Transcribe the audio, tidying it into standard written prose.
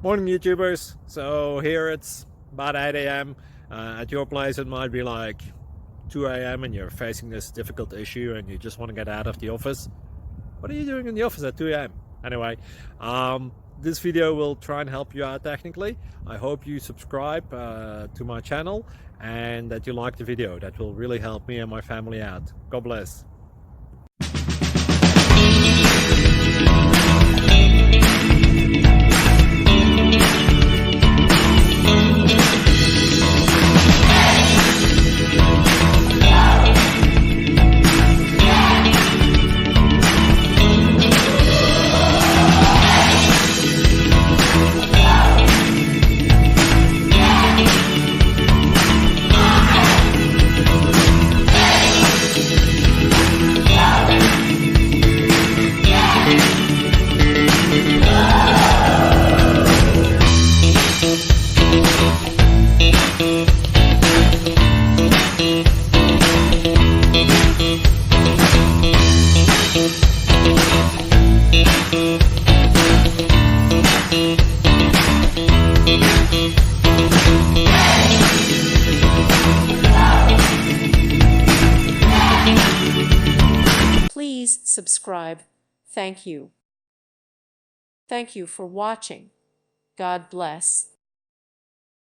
Morning YouTubers. So here it's about 8 a.m. At your place it might be like 2 a.m. and you're facing this difficult issue and you just want to get out of the office. What are you doing in the office at 2 a.m.? Anyway, this video will try and help you out technically. I hope you subscribe to my channel and that you like the video. That will really help me and my family out. God bless. Please subscribe. Thank you. Thank you for watching. God bless.